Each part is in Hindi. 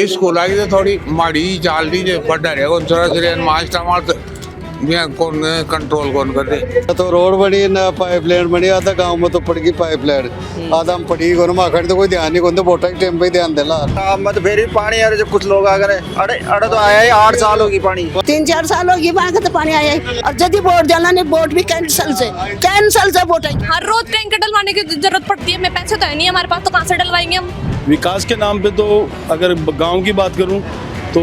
स्कूल की तो थोड़ी माड़ी चाल दी जे बड़ा रे कौन चोरा चोरी मास्टर मार मैं कौन कंट्रोल कौन कर दे। तो रोड बनी ना पाइपलाइन बनी, आधा गांव में तो पड़ गई पाइपलाइन, आधा हम पड़ी को माखड़ तो कोई ध्यान नहीं कोई वोटा के टाइम पे ध्यान देला। मत फिर पानी यार जब कुछ लोग आ गए अरे अरे तो आया ही 8 साल होगी पानी, 3-4 साल होगी वहाँ तो पानी आया है। और यदि वोट डालना नहीं वोट भी कैंसिल से वोट है। हर रोज टैंकर डलवाने की जरूरत पड़ती है, मैं पैसे तो है नहीं हमारे पास, तो कहाँ से डलवाएंगे हम। विकास के नाम पे तो अगर गांव की बात करूं तो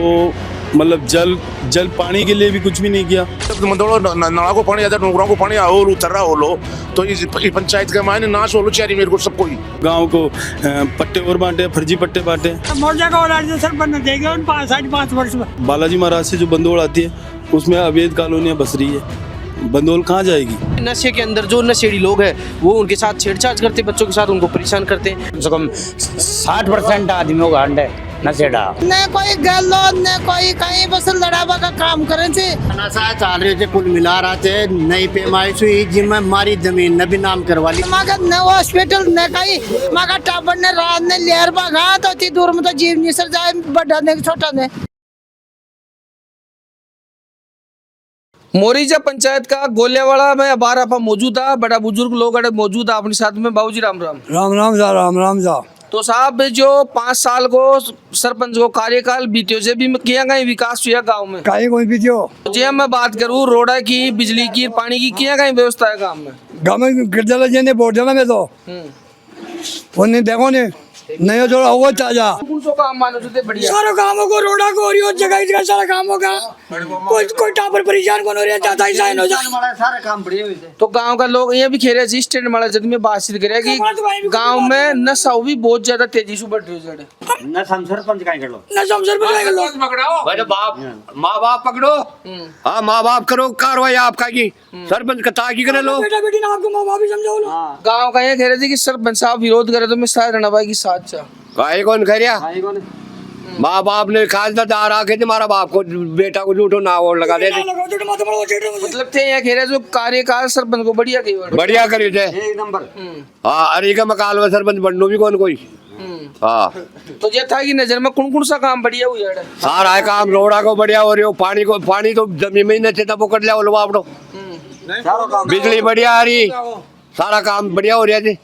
मतलब जल पानी के लिए भी कुछ भी नहीं किया। नला को पानी आता डोंगरों को पानी और उतर रहा हो लो तो इस पंचायत के मायने नाश हो लो चारी मेरे को सबको ही गांव को पट्टे और बांटे, फर्जी पट्टे बांटे। मोर्चा का ऑर्गेनाइजेशन बनना चाहिए उन 5 वर्ष में। बालाजी महाराज से जो बंदोड़ आती है उसमें अवैध कॉलोनियां बस रही है, बंदोल कहाँ जाएगी। नशे के अंदर जो नशेड़ी लोग हैं वो उनके साथ छेड़छाड़ करते, बच्चों के साथ उनको परेशान करते हैं। कम से कम 60% आदमियों का अंडे नशेड़ा न कोई गलो न कोई कहीं बस लड़ावा का काम करे थे। नशा चाल रहे थे, कुल मिला रहे थे, नई पैमाइश हुई जिम्मे मारी जमीन न भी नाम करवा ली। मगर न हॉस्पिटल न कहीं मगर टाबर ने रात ने लेर भागा तो इतनी दूर में तो जीव नहीं सर जाए, बड़ा ने छोटा ने। मोरीजा पंचायत का गोलियावाड़ा में अब आप मौजूद है, बड़ा बुजुर्ग लोग मौजूद है अपने साथ में। बाबूजी राम राम। राम राम जा। तो साहब जो 5 साल को सरपंच को कार्यकाल बीते से भी किया गया विकास हुआ गांव में कहीं कोई भी जी मैं बात करूँ रोड की, बिजली की, पानी की किया गई व्यवस्था है गांव में गिरदला जी ने वोट डाला में तो उन्हें देखो ने नया जोड़ा हुआ ताजा काम मानो जो बढ़िया सारे कामों को रोड़ा को और ये जगह इसका सारा काम होगा, कोई टापर परेशान कौन हो रहा है, ज्यादा ही साइन हो जाए सारे काम बढ़िया हुए थे। तो गांव का लोग ये भी खेरे जी स्टैंड वाला जब में बातचीत करे कि गांव में नशा भी बहुत ज्यादा तेजी से बढ़ रही है। न सरपंच का कर लो, न सरपंच का कर लो, मेरे बाप माँ बाप पकड़ो, हाँ माँ बाप करो कार्रवाई आपका की सरपंच का ताकि करे लो, बेटा बेटी ना आपको माँ बाप ही समझाओ लो। गांव का ये कह रहे थे कि सरपंच साहब विरोध करे तो मैं शायद रणभाई की साथ चा काहे कौन खरिया माँ बाप ने खास दादा रखे थे, हमारा बाप को बेटा को झूठो ना और लगा देते। मतलब थे ये कह रहे जो कार्यकाल सरपंच को बढ़िया करी थे एक नंबर। हाँ अरे का मकाल में सरपंच बननो भी कौन कोई। हाँ तो ये था कि नजर में कौन सा काम बढ़िया हुआ है? सारा है काम रोड़ा को बढ़िया हो रही हो, पानी तो जमीन में ही नहीं था पकड़ लिया बोलो आप, बिजली बढ़िया आ रही, सारा काम बढ़िया हो रहा है।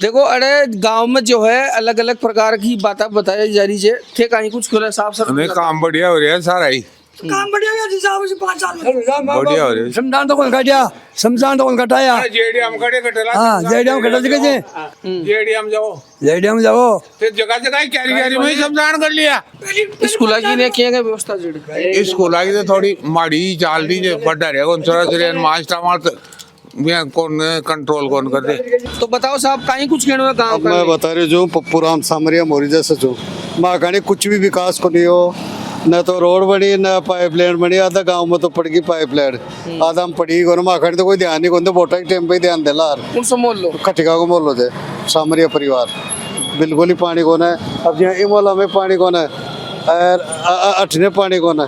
देखो अरे गांव में जो है अलग अलग प्रकार की बातें बताई जा रही है, थे कहीं कुछ खुला साफ सर हमें काम बढ़िया हो रहा है सारा ही काम बढ़िया हो गया साहब से 5 साल में बढ़िया हो रहा है। शमशान तो कौन काटिया, शमशान तो कौन कटाया। जेडीएम कटे कटेला हाँ जेडीएम कटा दिखे जे जेडीएम जाओ तो जगह जगह कैरी में शमशान कर लिया। स्कूल की ने किया गया व्यवस्था जेडी स्कूल की तो थोड़ी माड़ी चाल दी जे बड़ा रे कौन चोरा चोरी मास्टर मार मैं कौन कंट्रोल कौन कर दे। तो बताओ साहब कहीं कुछ कहना है गांव का? मैं बता रही जो पप्पू राम सामरिया मोरीजा से जो माँ कहानी कुछ भी विकास को नहीं हो, न तो रोड बनी न पाइपलाइन बनी, आधा गांव में तो पड़ गई पाइपलाइन, आधा हम पड़ी को माँ कहानी तो कोई ध्यान नहीं कोई वोटा के टाइम पे ध्यान देला। कौन सा मोल लो खटिका को मोल लो थे सामरिया परिवार बिल्कुल ही पानी कौन है। अब यहाँ इमोला में पानी कौन है और अठने पानी कौन है,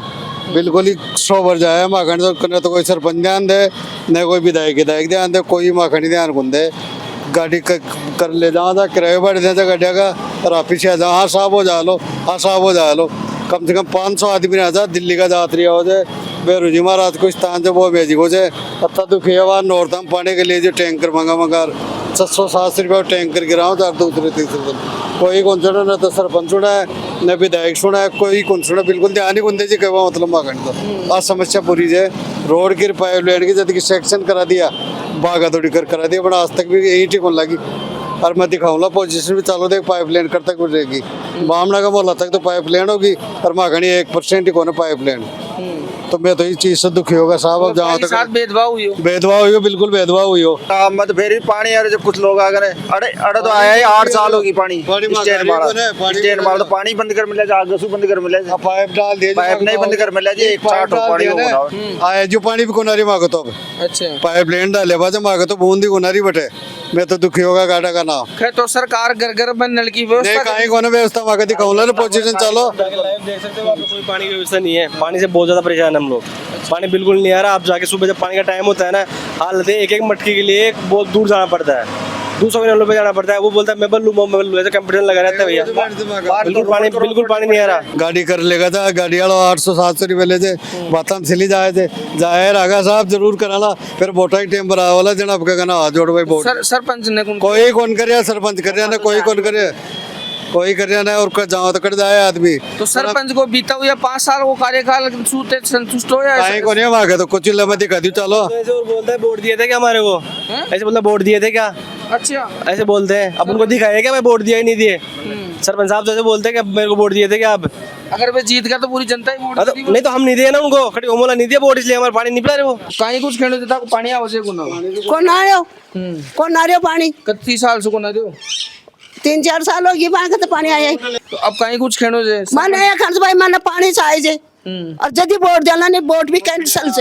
बिल्कुल ही 100 बार जाए माखंड तो न तो कोई सरपंच ध्यान दे न कोई विधायक ध्यान दे, कोई माखंड ध्यान कौन दे। गाड़ी कर ले जाओ था किराए बढ़ दे गाड़िया का और आप पीछे आ जाओ, हाँ साहब हो जा लो, हाँ साहब हो जा लो। कम से कम 500 आदमी आ जा, दिल्ली का यात्री हो जाए बेरोजी महाराज को स्थान से वो भेजी हो जाए। अत्ता दुखी हुआ नॉर्थम पाने के लिए जो टैंकर मंगा 600-700 रुपये टैंकर गिराओ चार दूसरे तीसरे दिन, कोई कौन सुना न तो सरपंच सुना है न विधायक सुना है, कोई कौन सुना, बिल्कुल ध्यान ही कौन दे जी कहवा मतलब माखंड तो आज समस्या पूरी है। रोड की पाइपलाइन की जब सेक्शन करा दिया बागा थोड़ी करा दिया, बड़ा आज तक भी यही ठीक होने लगी। और मैं दिखाऊंगा पोजीशन भी चालू देख पाइपलाइन कर तक रहेगी, बामना का मोहल्ला तक तो पाइपलाइन होगी और माखंडी 1% ही कौन है पाइपलाइन। तो मैं तो इस चीज से दुखी होगा साहब। अब जहाँ तक भेदभाव हुई हो, बिल्कुल भेदभाव हुई हो। मत फिर पानी यार जब कुछ लोग आ गए अरे अरे तो आया ही 8 साल होगी पानी, स्टैंड मारा तो पानी बंद कर मिले, आगसू बंद कर मिले, पाइप डाल दिए, पाइप नहीं बंद कर मिले जी, 1 साठ पानी आया जो पानी भी कोनारी मांगो तो अच्छा पाइपलाइन डाले बाजा मांगो तो बूंदी कोनारी बटे। मैं तो दुखी होगा गाड़ा का नाम तो सरकार घर घर में नल की व्यवस्था कहीं कोने व्यवस्था मांगे दिखाऊंगा पोजीशन चलो देख सकते हो, कोई पानी की व्यवस्था नहीं है, पानी से बहुत ज्यादा परेशान हम लोग, पानी बिल्कुल नहीं आ रहा। आप जाके सुबह जब पानी का टाइम होता है ना, हालत है एक मटकी के लिए बहुत दूर जाना पड़ता है। 200 किलोमीटर जाना पड़ता है। वो बोलता है मैं बल्लू ऐसे कंपटीशन लगा रहता है भैया। बिल्कुल पानी नहीं आ रहा। गाड़ी कर लेगा था, गाड़ी वालों 800-700 रुपए ले थे, बातम सिली जाए थे, जाहिर आगा साहब जरूर कराला, फिर वोटा ही टेम बरा वाला जनाब का कहना हाथ जोड़ भाई वोट। सरपंच ने कोई कौन करे, सरपंच कर रहा ना, कोई कौन करे, कोई कर रहा ना, और जाओ तो कर जाए आदमी। तो सरपंच को बीता हुआ 5 साल वो कार्यकाल सूते संतुष्ट हो या कहीं को नहीं मांगे तो कुछ लम्बा दिखा दी चलो। ऐसे और बोलता है वोट दिए थे क्या हमारे को, ऐसे बोलता वोट दिए थे क्या, अच्छा ऐसे बोलते हैं। अब उनको दिखाया क्या मैं वोट दिया ही नहीं दिए। सरपंच साहब जैसे बोलते हैं कि मेरे को वोट दिए थे क्या आप। अगर वे जीत गया तो पूरी जनता ही वोट देगी। नहीं तो हम नहीं दिए ना उनको, खड़ी ओमोला नहीं दिया वोट, इसलिए हमारे पानी नहीं पिला रहे वो। कहीं कुछ खेलो देता को पानी आवश्यक कौन आ रहे हो, कौन आ रहे हो पानी, कत्ती साल से को ना दो 3-4 साल होगी पानी तो पानी आया तो अब कहीं कुछ खेलो जे मैंने खर्च भाई मैंने पानी चाहिए और यदि वोट देना नहीं, वोट भी कैंसिल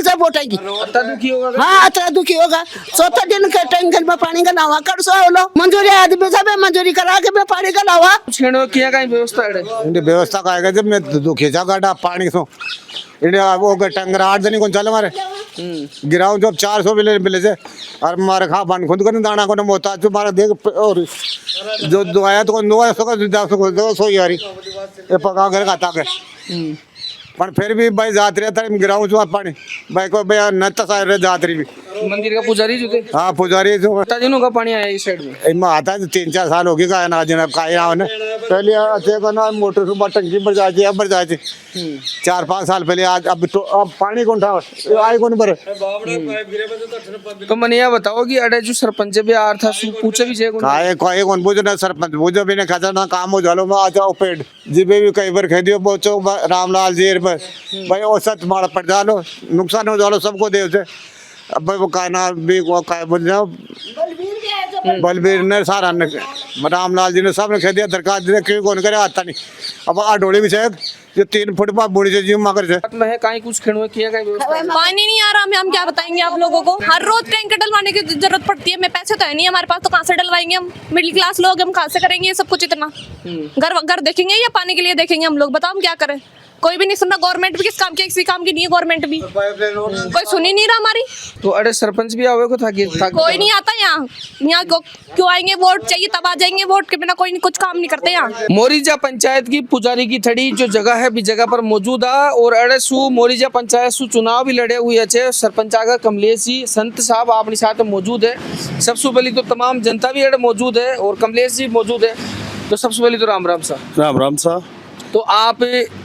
से वोट आएगी। दुखी होगा। हाँ इतना दुखी होगा। 14 दिन के टैंकर में पानी का लावा कर सो लो, मंजूरी आदमी सब मंजूरी करा के मैं पानी का लावा छेड़ो किया कहीं व्यवस्था है व्यवस्था का जब मैं दुखी जा गाड़ा पानी सो वो टंगर 8 दिन कौन चले मारे गिराओ जब 400 मिले थे और मारे खा बन खुद कर दाना को मोहताज मारा देख और जो दुआया तो दुआ सो यारी ये पका कर खाता के पर फिर भी भाई जात रहता है गिराऊं जो पानी भाई को भाई नत सारे जात रही भी मंदिर का पुजारी जो थे। हाँ पुजारी जो दिनों का पानी आया इस साइड में इनमें आता है 3-4 साल हो गए का ना जनाब का यहाँ ने पहले अच्छे का ना मोटर से टंकी पर जाती अब जाती 4-5 साल पहले आज अब तो अब पानी कौन था आए कौन पर। तो मैंने यह बताओ कि अरे जो सरपंच भी आ रहा था पूछे भी चाहिए काहे कोई कौन पूछो ना सरपंच पूछो भी ने खाता ना काम हो जालो मैं आ जाओ पेड़ जिबे भी कई बार कह दियो पहुंचो रामलाल जी पर भाई वो सच मार पड़ जालो नुकसान हो जालो सबको देव से अब भाई वो कहना भी वो कह बोल जाओ बलबीर ने सारा ने रामलाल जी ने सब ने कह दिया दरकार दे क्यों कौन करे आता नहीं अब आ डोली भी शायद जो 3 फुट पर बुढ़ी से जीव मगर से मैं कहीं कुछ खेड़ो किया कहीं पानी नहीं आ रहा हम क्या बताएंगे आप लोगों को। हर रोज टैंकर डलवाने की जरूरत पड़ती है। मैं पैसे तो है नहीं हमारे पास, तो कहाँ से डलवाएंगे हम, मिडिल क्लास लोग हम कहाँ से करेंगे ये सब कुछ इतना। घर देखेंगे या पानी के लिए देखेंगे हम लोग, बताओ हम क्या करें। कोई भी नहीं सुन रहा, गवर्नमेंट भी किस काम की, किसी काम की नहीं है गवर्नमेंट भी, कोई सुन ही नहीं रहा हमारी। तो अरे सरपंच भी आवे को था कोई नहीं आता यहाँ क्यों आएंगे, वोट चाहिए तब आ जाएंगे, वोट के बिना कोई कुछ काम नहीं करते यहाँ। मोरीजा पंचायत की पुजारी की थड़ी जो जगह है भी जगह पर मौजूद है और अड़े सु मोरीजा पंचायत सु चुनाव भी लड़े हुए अच्छे सरपंच आगा कमलेश जी संत साहब अपने साथ मौजूद है। सबसे पहले तो तमाम जनता भी अड़े मौजूद है और कमलेश जी मौजूद है। तो सबसे पहले तो राम राम सा। तो आप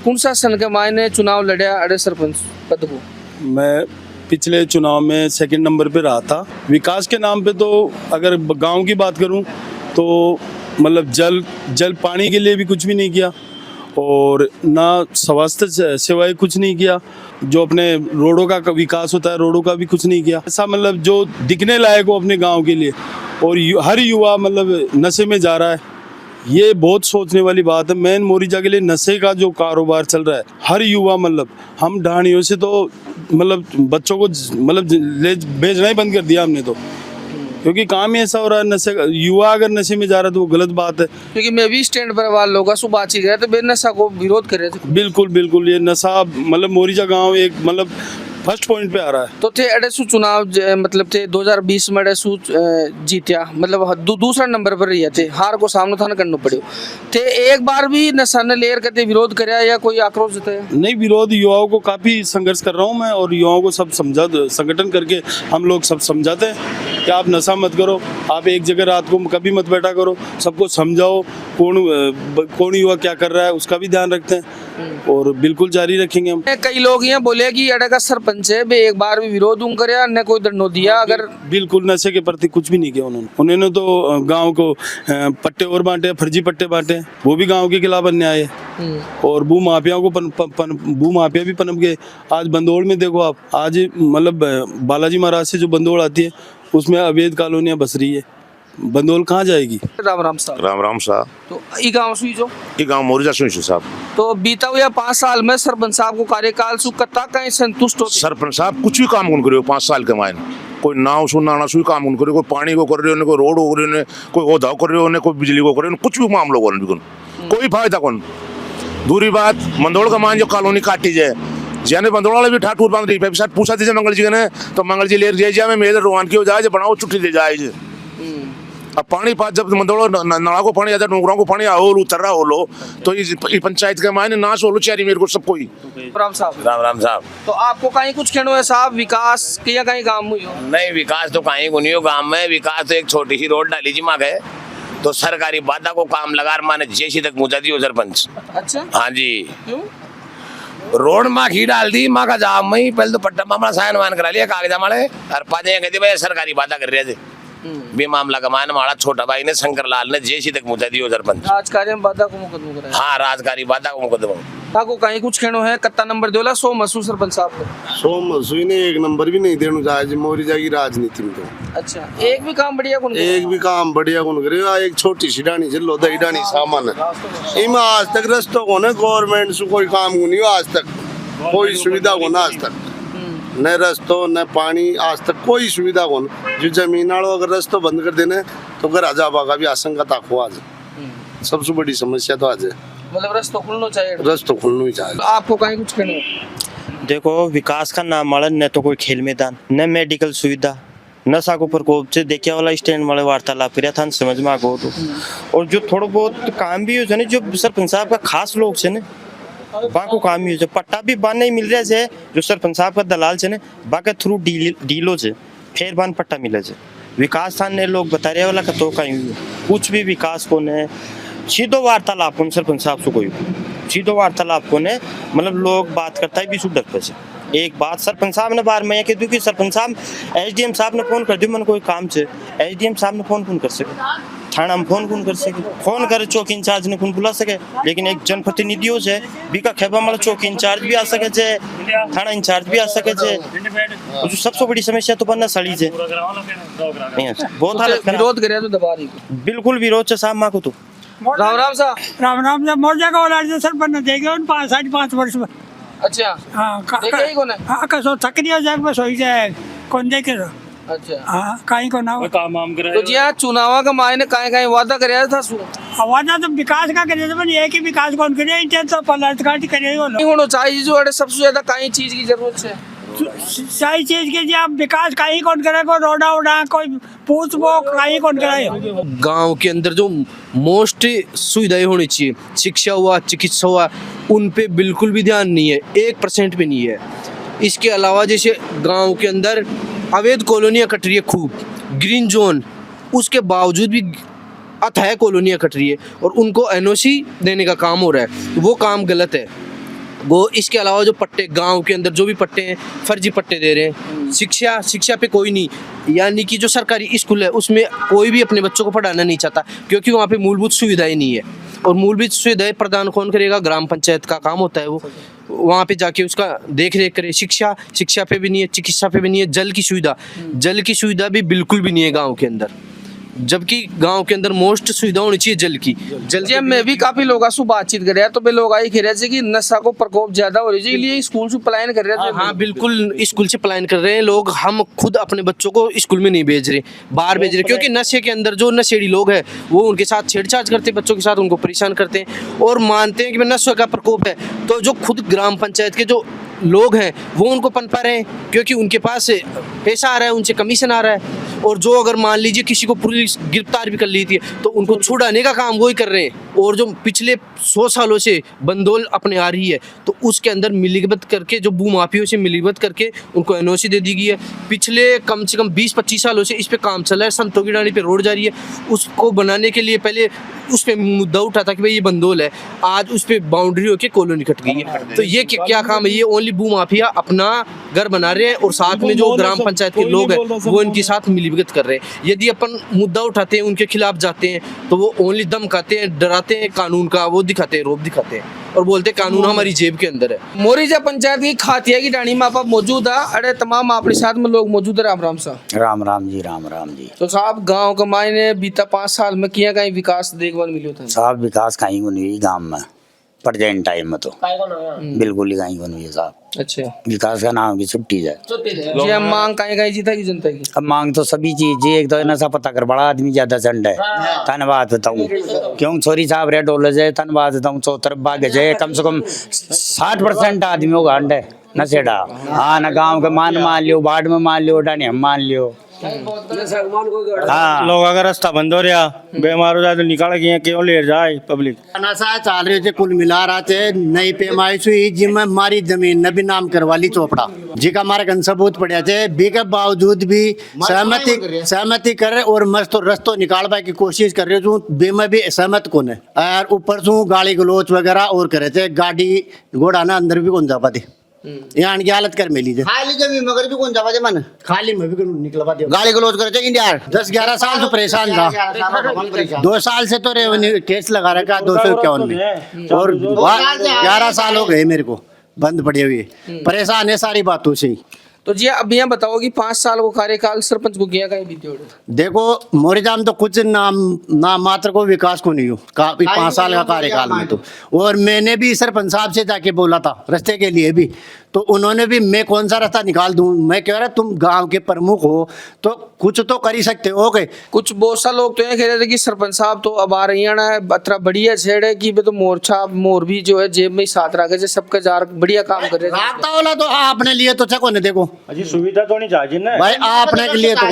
कौन सा सन के मायने चुनाव लड़े अड़े सरपंच पद को? मैं पिछले चुनाव में 2nd नंबर पे रहा था। विकास के नाम पे तो अगर गांव की बात करूं तो मतलब जल पानी के लिए भी कुछ भी नहीं किया और ना स्वास्थ्य सेवाएं कुछ नहीं किया। जो अपने रोडों का विकास होता है रोडों का भी कुछ नहीं किया। ऐसा मतलब जो दिखने लायक हो अपने गांव के लिए और हर युवा मतलब नशे में जा रहा है, ये बहुत सोचने वाली बात है। मेन मोरीजा के लिए नशे का जो कारोबार चल रहा है, हर युवा मतलब हम ढाणियों से तो मतलब बच्चों को मतलब ले भेजना ही बंद कर दिया हमने तो, क्योंकि काम ही ऐसा हो रहा है। नशे युवा अगर नशे में जा रहा है तो वो गलत बात है। क्योंकि मैं भी स्टैंड पर वाले लोग सुबह गए तो नशा को विरोध कर रहे थे। बिल्कुल ये नशा मतलब मोरीजा गाँव एक मतलब फर्स्ट पॉइंट पे आ रहा है। तो थे अडेसु चुनाव मतलब थे 2020 में अडेसु जीत्या मतलब दूसरा नंबर पर रही थे, हार को सामना था करना पड़े थे। एक बार भी नशा ने लेकर करते विरोध कराया या कोई आक्रोश जताया? नहीं, विरोध युवाओं को काफी संघर्ष कर रहा हूँ मैं और युवाओं को सब समझा संगठन करके हम लोग सब समझाते हैं कि आप नशा मत करो, आप एक जगह रात को कभी मत बैठा करो, सबको समझाओ कौन युवा क्या कर रहा है उसका भी ध्यान रखते हैं और बिल्कुल जारी रखेंगे हम। कई लोग यहाँ बोले कि अड़े का सरपंच है बे एक बार भी विरोध करे न कोई दंडो दिया। अगर बिल्कुल नशे के प्रति कुछ भी नहीं किया उन्होंने तो गांव को पट्टे और बांटे, फर्जी पट्टे बांटे, वो भी गांव के खिलाफ अन्याय है और भू माफियाओं को भू माफिया भी पनप गए। आज बंदोड़ में देखो आप, आज मतलब बालाजी महाराज से जो बंदोड़ आती है उसमें अवैध कॉलोनियां बस रही है। बंदोल कहाँ जाएगी? राम राम साहब। तो ई गांव सुई जो ई गांव मोरीजा सुई साहब। तो बीता हुआ 5 साल में सरपंच साहब को कार्यकाल सु कत्ता कहीं संतुष्ट हो? सरपंच साहब कुछ भी काम करियो 5 साल के मायने, कोई नाव सुनाना सुई काम करियो, कोई पानी को कर रहे हो, कोई रोड हो रहे हो, कोई ओधा कर रहे हो, कोई बिजली को कर रहे हो, कुछ भी मामलो को कोई फायदा कौन। दूरी बात मंदोड़ का मान जो कॉलोनी काटी जाए जाने बंदोड़ वाले भी ठाठूर बांध रही पूछा दीजिए मंगल जी ने तो मंगल जी ले जाए मैं मेरे रोहान की हो जाए बनाओ छुट्टी दे जाए अब पानी पास जब मंदोड़ो नला को पानी आता डोंगरा को पानी आओ उतर रहा हो लो तो इस पंचायत के मायने नाश हो लो चारी मेरे को सबको ही। राम साहब राम साहब तो आपको कहीं कुछ कहना है साहब विकास किया कहीं काम हुई हो? नहीं विकास तो कहीं को नहीं हो गाँव में। विकास तो एक छोटी सी रोड डाली जी माँ गए तो सरकारी बाधा को काम लगा माने जैसी तक मुझा दी हो सरपंच। अच्छा हाँ जी क्यों? रोड माँ की डाल दी माँ का जाम में पहले तो पट्टा मामला साइन वाइन करा लिया कागजा मारे और पाजे कहते भाई सरकारी बाधा कर रहे थे भी मामला का मान हमारा छोटा भाई ने शंकर लाल ने जैसी तक मुझा दी हो सरपंच। राजकारी में बाधा को मुकदमा कराया। हाँ राजकारी बाधा को मुकदमा ताको कहीं कुछ कहना है कत्ता नंबर दोला 100 मसू सरपंच साहब को। 100 मसूई ने एक नंबर भी नहीं देना चाहिए मोरी जाएगी राजनीति में। तो अच्छा एक भी काम बढ़िया कौन एक भी काम बढ़िया कौन करे। एक छोटी सी डानी से लो दही डानी सामान है इमा आज तक रस्तों को न गवर्नमेंट से कोई काम को नहीं हो आज तक कोई सुविधा को ना आज तक न रस्तों न पानी आज तक कोई सुविधा को न। जो जमीन वालों अगर रस्तों बंद कर देने तो घर आजाबा का भी आशंका ताको आज सबसे बड़ी समस्या तो आज है मतलब रस्तों खुलना चाहिए। रस्तों खुलना ही चाहिए। आपको कहीं कुछ कहना है? देखो विकास का नाम वाला न तो कोई खेल मैदान न मेडिकल सुविधा नशा को प्रकोप से देखने वाला स्टैंड वाले वार्तालाप किया था समझ में आ गो तो और जो थोड़ा बहुत काम भी हो जो सरपंच साहब का खास लोग से बा को काम ही हो पट्टा भी बान नहीं मिल रहे है जो सरपंच साहब का दलाल से बा के थ्रू डीलो से फिर बान पट्टा मिले से विकास थान ने लोग बता रहे वाला का तो कहीं कुछ भी विकास को ने सीधो वार्तालाप कौन सरपंच साहब से कोई सीधो वार्तालाप को ने मतलब लोग बात करता है बीस डर पे से एक बात सरपंच साहब ने बार में कह दूँ कि सरपंच साहब एसडीएम साहब ने फोन कर दिया मन कोई काम से एसडीएम साहब ने फोन कर सके थाना में फोन कर सके फोन करे चौक इंचार्ज ने बुला सके लेकिन एक जनप्रतिनिधियों से बीका खेबा मतलब चौक इंचार्ज भी आ सके थाना इंचार्ज भी आ सके जो सबसे बड़ी समस्या तो बनना सड़ी से बहुत हालत विरोध करे तो दबा रही बिल्कुल विरोध से साहब माँ को तो राम राम साहब राम साहब मोर्चा का वाला सर बनना देगा उन 5.5 वर्ष में। अच्छा हाँ यही कौन है? हाँ कसो थकरिया जाग बस हो जाए कौन देखे अच्छा हाँ कहीं को ना तो जी हाँ चुनाव का मायने कहीं वादा कराया था वादा तो विकास का करे थे एक ही विकास कौन करे इंटेंस तो पलटघाटी करे होना चाहिए जो अरे सबसे ज्यादा कहीं चीज की जरूरत है सही चीज के जी आप विकास कहीं कौन करे कोई रोडा वोडा कोई पूछ वो कहीं कौन कराए। गांव के अंदर जो मोस्ट सुविधाएं होनी चाहिए शिक्षा हुआ चिकित्सा हुआ उन पे बिल्कुल भी ध्यान नहीं है 1% भी नहीं है। इसके अलावा जैसे गांव के अंदर अवैध कॉलोनियाँ कट रही है खूब ग्रीन जोन उसके बावजूद भी अथाह कॉलोनियाँ कट रही है और उनको एनओसी देने का काम हो रहा है वो काम गलत है। वो इसके अलावा जो पट्टे गांव के अंदर जो भी पट्टे हैं फर्जी पट्टे दे रहे हैं शिक्षा पे कोई नहीं यानी कि जो सरकारी स्कूल है उसमें कोई भी अपने बच्चों को पढ़ाना नहीं चाहता क्योंकि वहाँ पे मूलभूत सुविधाएं नहीं है और मूलभूत सुविधाएं प्रदान कौन करेगा ग्राम पंचायत का काम होता है वो वहाँ पे जाके उसका देख रेख करे। शिक्षा पे भी नहीं है चिकित्सा पे भी नहीं है जल की सुविधा भी बिल्कुल भी नहीं है गाँव के अंदर जबकि गांव के अंदर मोस्ट सुविधा होनी चाहिए जल की। जल मैं भी काफी लोगों से बातचीत कर रहा तो वे लोग आई कह रहे थे कि नशा को प्रकोप ज्यादा हो रही है इसलिए स्कूल से पलायन कर रहे थे। हाँ बिल्कुल स्कूल से पलायन कर रहे हैं लोग हम खुद अपने बच्चों को स्कूल में नहीं भेज रहे बाहर भेज रहे क्योंकि नशे के अंदर जो नशेड़ी लोग हैं वो उनके साथ छेड़छाड़ करते हैं बच्चों के साथ उनको परेशान करते हैं और मानते हैं कि नशे का प्रकोप है तो जो खुद ग्राम पंचायत के जो लोग हैं वो उनको पनपा रहे हैं क्योंकि उनके पास पैसा आ रहा है उनसे कमीशन आ रहा है और जो अगर मान लीजिए किसी को पुलिस गिरफ्तार भी कर लेती है तो उनको छुड़ाने का काम वही कर रहे हैं और जो पिछले 100 सालों से बंदोल अपने आ रही है तो उसके अंदर मिलीभगत करके जो भूमाफियों से मिलीभगत करके उनको एनओसी दे दी गई है। पिछले कम से कम 20-25 सालों से इस पे काम चल रहा है संतों की डाली पे रोड जा रही है उसको बनाने के लिए पहले उस पर मुद्दा उठा था कि भाई ये बंदोल है आज उस पर बाउंड्री होकर कॉलोनी कट गई है तो ये क्या काम है ये ओनली भूमाफिया अपना घर बना रहे हैं और साथ में जो ग्राम पंचायत के लोग हैं वो इनके साथ मिलीभगत कर रहे हैं। यदि अपन मुद्दा उठाते हैं उनके खिलाफ जाते हैं तो वो ओनली धमकाते हैं डराते हैं कानून का वो दिखाते हैं रोप दिखाते हैं और बोलते हैं कानून हमारी जेब के अंदर है। मोरीजा पंचायत की खातिया की डाणी में आप मौजूद है अरे तमाम अपने साथ में लोग मौजूद है। राम राम साहब। राम जी तो साहब गांव का मायने बीता 5 साल में किया कहीं विकास देखभाल मिली था साहब विकास कहीं को नहीं गाँव में प्रेजेंट टाइम में तो बिल्कुल ही कहीं को नहीं है साहब। अच्छा विकास का नाम की छुट्टी जाए जी हम मांग कहीं जीता की जनता की अब मांग तो सभी चीज जी एक तो नशा पता कर बड़ा आदमी ज्यादा चंड है धन्यवाद बताऊँ क्यों छोरी साहब रे डोले जाए धन्यवाद बताऊँ चौतरफ भाग जाए कम से कम 60% आदमियों का अंड है नशेड़ा हाँ न गाँव के मान लियो वार्ड में मान लियो डानी हम मान लियो हाँ लोग अगर रास्ता बंद हो रहा बीमार हो जाए तो निकाल के क्यों ले जाए पब्लिक नशा चाल रहे थे कुल मिला रहा थे नई पैमाइश हुई जिसमें मारी जमीन नबी नाम करवा ली चोपड़ा जी का हमारे कन सबूत पड़े थे बी के बावजूद भी सहमति कर रहे और मस्त रस्तो निकाल पाए की कोशिश कर रहे हूँ बे में भी सहमत कौन है और ऊपर से गाली गलोच वगैरह और करे थे गाड़ी घोड़ा ना अंदर भी कौन जा पाते यहाँ की हालत कर मिली खाली जमीन मगर भी कौन जा पाते मन खाली में भी निकल पाते गाली गलोच करे थे इंडिया 10-11 साल तो परेशान था 2 साल से तो रेवेन्यू केस लगा रखा 251 में और 11 साल हो गए मेरे को बंद पड़े हुए परेशान है सारी बातों से। तो जी अब यहाँ बताओ कि 5 साल को कार्यकाल सरपंच को किया कहीं बीते देखो मोरीजाम तो कुछ नाम मात्र को विकास को नहीं हो 5 साल का कार्यकाल में तो और मैंने भी सरपंच साहब से जाके बोला था रास्ते के लिए भी तो उन्होंने भी मैं कौन सा रास्ता निकाल दूं मैं कह रहा तुम गांव के प्रमुख हो तो कुछ तो कर ही सकते हो गए कुछ बहुत सा लोग तो ये कह रहे थे कि सरपंच साहब तो अब आ रही है बतरा बढ़िया छेड़ है कि तो मोर्चा मोर भी जो है जेब में ही साथ रखे सबके जार बढ़िया काम कर रहे हैं तो आपने लिए तो चको देखो अजी सुविधा तो नहीं चाहिए ना भाई आपने के लिए तो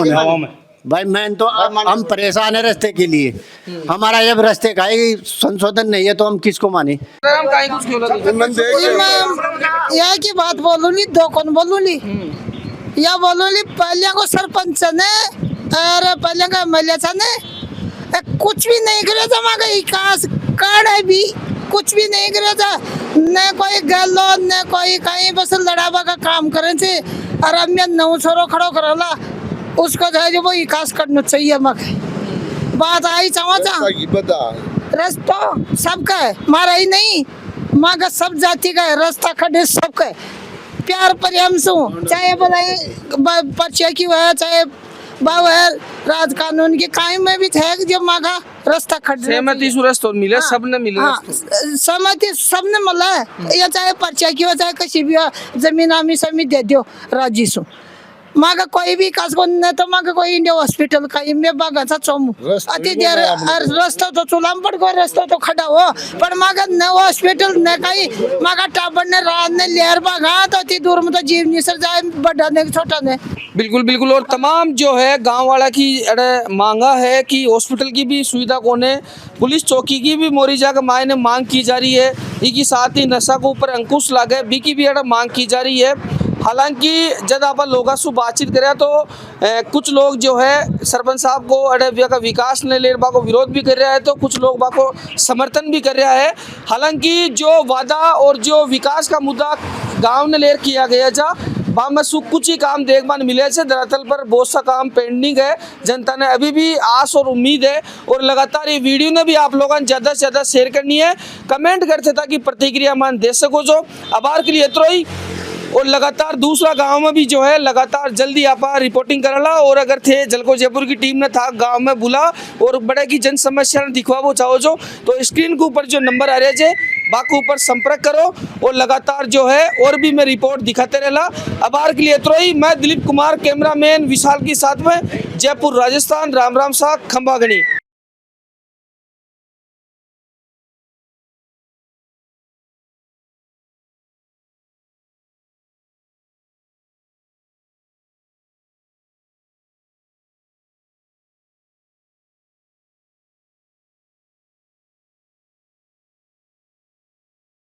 भाई मैं तो हम परेशान है रास्ते के लिए हमारा जब रास्ते का ही संशोधन नहीं है तो हम किसको माने यह की बात बोलूली दो कौन बोलूली या बोलूली पहले को सरपंच ने और पहले का एमएलए ने कुछ भी नहीं करे था वहाँ का विकास कार्ड है भी कुछ भी नहीं करे था न कोई गलो न कोई कहीं बस लड़ावा का काम करे थे और अब मैं 900 खड़ो करला उसको जो वो विकास करना चाहिए मके बात आई चाचा रास्ता सबका है मारा ही नहीं माँ का सब जाति का है रास्ता खड्डे सबका है प्यार प्रेम से चाहे बताए परिचय की है चाहे बाव है राज कानून के कायम में भी थे जब माँ का रास्ता खड्डे सहमति सुरस्तो मिले सबने मिले सहमति सबने मिला है या चाहे परिचय की हो चाहे किसी भी जमीन आमी समी दे दो राजी सो माँ का कोई भी कास को न तो माँ का कोई इंडिया हॉस्पिटल का इनमें बागा था चोमू अति देर रास्ता तो चुलाम पड़ गया रास्ता तो खड़ा हो पर माँ का न हॉस्पिटल न कहीं माँ का टाबर ने रात ने लेर बागा तो अति दूर में तो जीव निसर जाए बड़ा ने छोटा ने बिल्कुल बिल्कुल और तमाम जो है गांव वाला की मांगा है कि हॉस्पिटल की भी सुविधा कोने पुलिस चौकी की भी मोरीजा का मायने मांग की जा रही है इसके साथ ही नशा के ऊपर अंकुश लागे बी की भी मांग की जा रही है। हालांकि जब आप लोगों से बातचीत करें तो कुछ लोग जो है सरपंच साहब को अड़े का विकास ने लेरबा को विरोध भी कर रहा है तो कुछ लोग बा को समर्थन भी कर रहा है। हालांकि जो वादा और जो विकास का मुद्दा गांव ने लेर किया गया जा बा में कुछ ही काम देखभाल मिले से धरातल पर बहुत सा काम पेंडिंग है। जनता ने अभी भी आस और उम्मीद है और लगातार ये वीडियो ने भी आप लोगों ने ज़्यादा से ज़्यादा शेयर करनी है कमेंट करते ताकि प्रतिक्रिया मान दे सको जो आभार के लिए इतना ही और लगातार दूसरा गांव में भी जो है लगातार जल्दी आप रिपोर्टिंग करला और अगर थे जलको जयपुर की टीम ने था गांव में बुला और बड़े की जन समस्या दिखवाओ चाहो जो तो स्क्रीन के ऊपर जो नंबर आ रहे थे बाकी ऊपर संपर्क करो और लगातार जो है और भी मैं रिपोर्ट दिखाते रहला। आभार के लिए इतना ही। मैं दिलीप कुमार कैमरामैन विशाल के साथ में जयपुर राजस्थान राम राम सा खंबागणी।